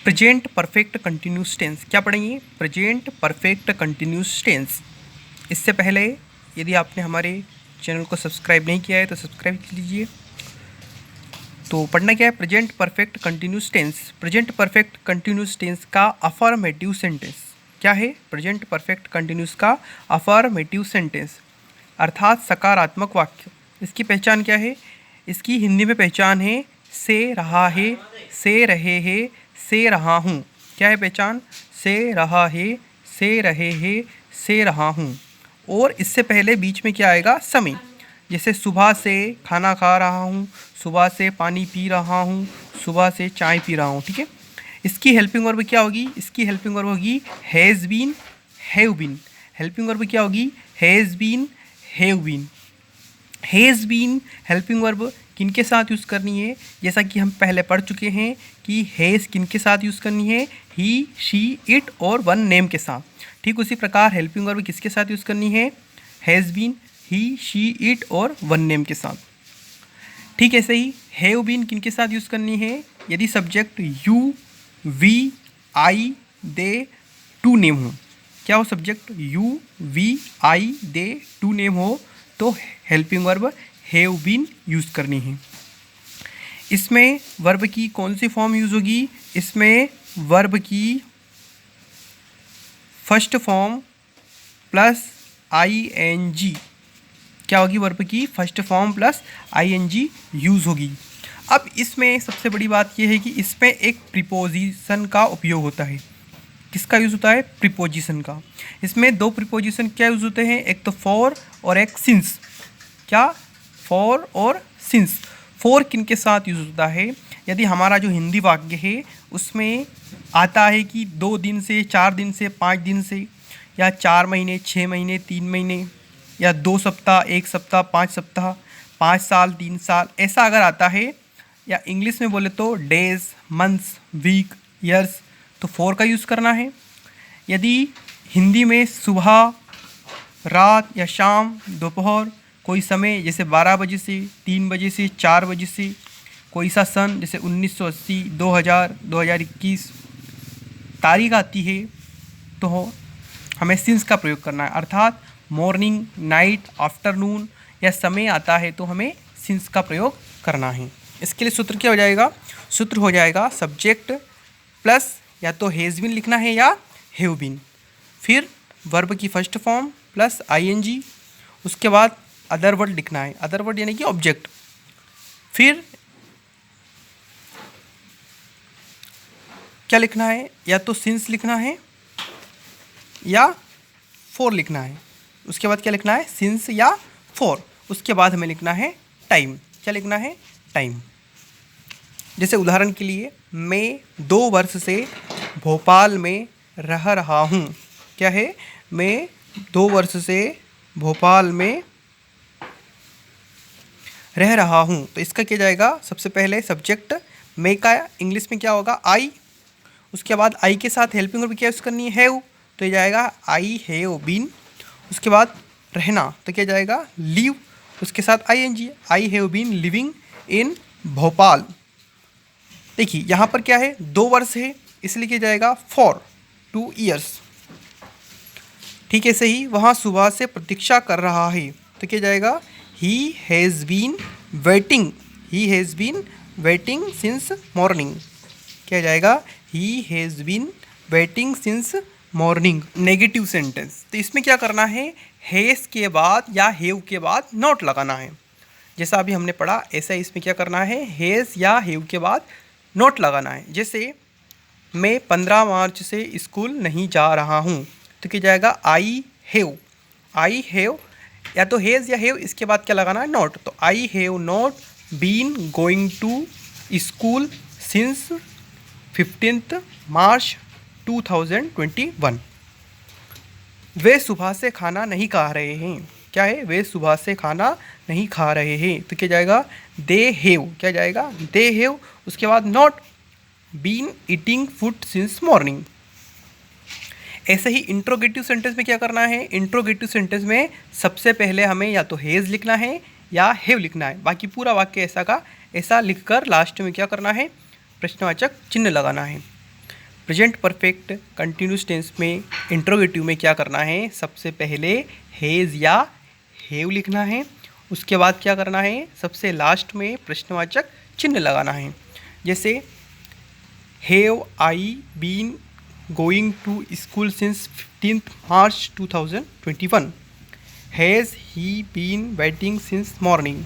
Present perfect continuous tense क्या पढ़ेंगे? Present perfect continuous tense. इससे पहले यदि आपने हमारे चैनल को सब्सक्राइब नहीं किया है तो सब्सक्राइब कर लीजिए। तो पढ़ना क्या है? Present perfect continuous tense. Present perfect continuous tense का अफर्मेटिव सेंटेंस क्या है? प्रेजेंट परफेक्ट कंटिन्यूस का अफर्मेटिव सेंटेंस अर्थात सकारात्मक वाक्य। इसकी पहचान क्या है? इसकी हिंदी में पहचान है से रहा है, से रहे हैं, से रहा हूँ। क्या है पहचान? से रहा है, से रहे हैं, से रहा हूँ। और इससे पहले बीच में क्या आएगा? समय। जैसे सुबह से खाना खा रहा हूँ, सुबह से पानी पी रहा हूँ, सुबह से चाय पी रहा हूँ। ठीक है। इसकी हेल्पिंग वर्ब क्या होगी? इसकी हेल्पिंग वर्ब होगी has been, have been. Helping verb क्या होगी? Has been, have been. Has been helping verb किनके साथ यूज़ करनी है? जैसा कि हम पहले पढ़ चुके हैं कि हैज़ किनके साथ यूज़ करनी है? ही, शी, इट और वन नेम के साथ। ठीक उसी प्रकार हेल्पिंग वर्ब किसके साथ यूज़ करनी है? Has been, he, she, it और वन नेम के साथ। ठीक ऐसे ही हैव बीन किनके साथ यूज़ करनी है? यदि subject you, we, I, they, two name हो। क्या हो? Subject you, we, I, they, two name हो तो helping verb have been use करनी है। इसमें वर्ब की कौन सी फॉर्म यूज़ होगी? इसमें वर्ब की फर्स्ट फॉर्म प्लस ing क्या होगी? वर्ब की first form plus ing use होगी। अब इसमें सबसे बड़ी बात यह है कि इसमें एक प्रीपोजिशन का उपयोग होता है। किसका यूज़ होता है? प्रीपोजिशन का। इसमें दो प्रीपोजिशन क्या यूज़ होते हैं? एक तो फॉर और एक सिंस। क्या? फॉर और सिंस। फॉर किनके साथ यूज़ होता है? यदि हमारा जो हिंदी वाक्य है उसमें आता है कि 2 दिन से, 4 दिन से, 5 दिन से, या 4 महीने, 6 महीने, 3 महीने, या 2 सप्ताह, 1 सप्ताह, 5 सप्ताह, 5 साल, 3 साल, ऐसा अगर आता है, या इंग्लिश में बोले तो डेज, मंथ्स, वीक, ईयर्स, तो फॉर का यूज़ करना है। यदि हिंदी में सुबह, रात या शाम, दोपहर, कोई समय जैसे 12 बजे से, 3 बजे से, 4 बजे से, कोई सा सन जैसे 1980, 2000, 2021 तारीख आती है तो हमें सिंस का प्रयोग करना है। अर्थात मॉर्निंग, नाइट, आफ्टरनून या समय आता है तो हमें सिंस का प्रयोग करना है। इसके लिए सूत्र क्या हो जाएगा? सूत्र हो जाएगा सब्जेक्ट प्लस या तो हैज़ बीन लिखना है या हैव बीन, फिर वर्ब की फर्स्ट फॉर्म प्लस ing, उसके बाद अदर वर्ड लिखना है। अदर वर्ड यानी कि ऑब्जेक्ट। फिर क्या लिखना है? या तो सिंस लिखना है या फॉर लिखना है। उसके बाद क्या लिखना है? सिंस या फॉर। उसके बाद हमें लिखना है टाइम। क्या लिखना है? टाइम। जैसे उदाहरण के लिए मैं 2 वर्ष से भोपाल में रह रहा हूँ। क्या है? मैं 2 वर्ष से भोपाल में रह रहा हूँ। तो इसका क्या जाएगा? सबसे पहले सब्जेक्ट मैं का इंग्लिश में क्या होगा? आई। उसके बाद आई के साथ हेल्पिंग वर्ब क्या यूज़ करनी है? हैव। तो ये जाएगा आई हैव बीन। उसके बाद रहना तो क्या जाएगा? लिव। उसके साथ ing, I have been living in Bhopal. देखिए यहाँ पर क्या है? 2 वर्ष है इसलिए क्या जाएगा? For 2 years. ठीक है, ऐसे ही वहाँ सुबह से प्रतीक्षा कर रहा है तो क्या जाएगा? He has been waiting, he has been waiting since morning. क्या जाएगा? He has been waiting since morning. Negative sentence. तो इसमें क्या करना है? हैज़ के बाद या हैव के बाद नॉट लगाना है। जैसा अभी हमने पढ़ा ऐसा इसमें क्या करना है? हैज़ या हैव के बाद नॉट लगाना है। जैसे मैं 15 मार्च से स्कूल नहीं जा रहा हूँ तो क्या जाएगा? I have. आई हैव या तो हैज़ या हैव, इसके बाद क्या लगाना है? नॉट। तो I have not been going to school since 15 March 2021। वे सुबह से खाना नहीं खा रहे हैं। क्या है? वे सुबह से खाना नहीं खा रहे हैं तो क्या जाएगा? They have. क्या जाएगा? They have. उसके बाद not been eating food since morning. ऐसे ही इंट्रोगेटिव सेंटेंस में क्या करना है? इंट्रोगेटिव सेंटेंस में सबसे पहले हमें या तो हैज़ लिखना है या हैव लिखना है। बाकी पूरा वाक्य ऐसा का ऐसा लिखकर लास्ट में क्या करना है? प्रश्नवाचक चिन्ह लगाना है। प्रेजेंट परफेक्ट कंटिन्यूस टेंस में इंट्रोगेटिव में क्या करना है, सबसे पहले हैज़ या हैव लिखना है। उसके बाद क्या करना है, सबसे लास्ट में प्रश्नवाचक चिन्ह लगाना है। जैसे have I been going to school since 15 March 2021, has he been waiting since morning.